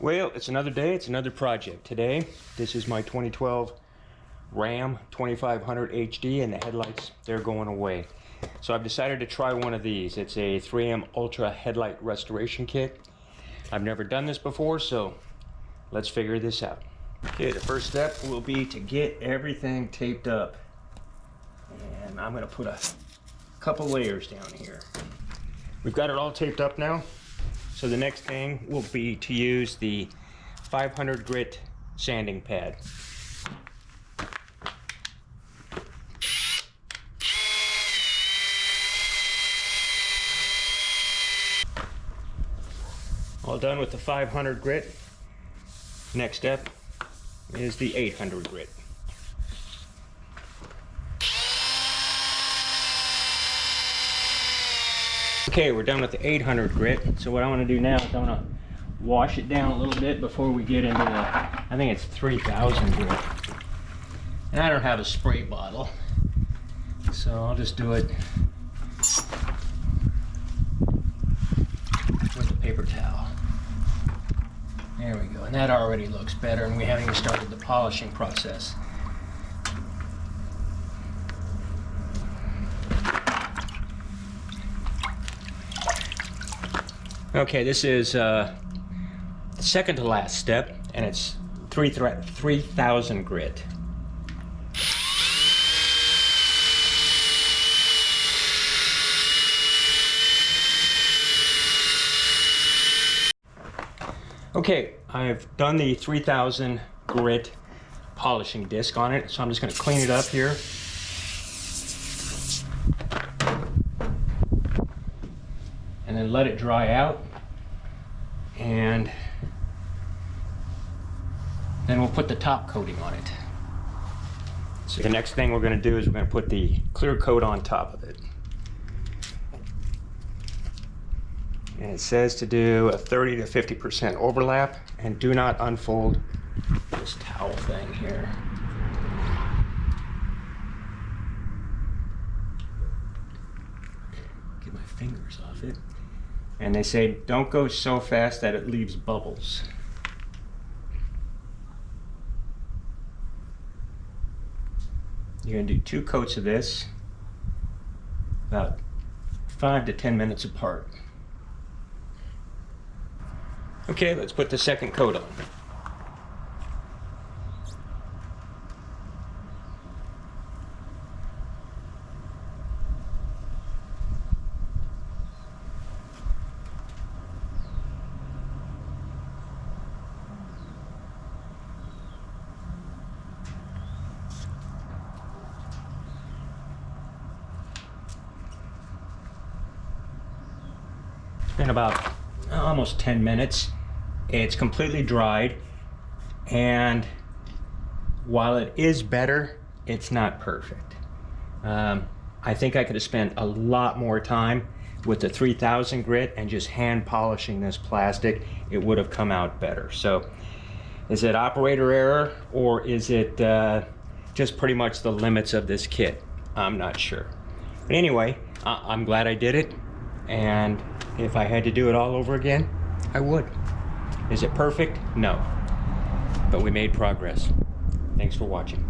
Well, it's another day, it's another project. Today, this is my 2012 Ram 2500 HD, and the headlights, they're going away. So I've decided to try one of these. It's a 3M Ultra headlight restoration kit. I've never done this before, so let's figure this out. Okay, the first step will be to get everything taped up. And I'm gonna put a couple layers down here. We've got it all taped up now. So the next thing will be to use the 500 grit sanding pad. All done with the 500 grit. Next step is the 800 grit. Okay, we're done with the 800 grit. So what I want to do now is I want to wash it down a little bit before we get into the, I think it's 3000 grit. And I don't have a spray bottle, so I'll just do it with a paper towel. There we go, and that already looks better, and we haven't even started the polishing process. Okay, this is the second to last step, and it's 3000 grit. Okay, I've done the 3000 grit polishing disc on it, so I'm just going to clean it up here. And then let it dry out, and then we'll put the top coating on it. So the next thing we're going to do is we're going to put the clear coat on top of it. And it says to do a 30 to 50% overlap, and do not unfold this towel thing here. Get my fingers off it. And they say don't go so fast that it leaves bubbles. You're going to do 2 coats of this, about 5 to 10 minutes apart. Okay, let's put the second coat on. It's been about almost 10 minutes. It's completely dried, and while it is better, it's not perfect. I think I could have spent a lot more time with the 3000 grit and just hand polishing this plastic. It would have come out better. So is it operator error, or is it just pretty much the limits of this kit? I'm not sure. But anyway, I'm glad I did it, and if I had to do it all over again, I would. Is it perfect? No. But we made progress. Thanks for watching.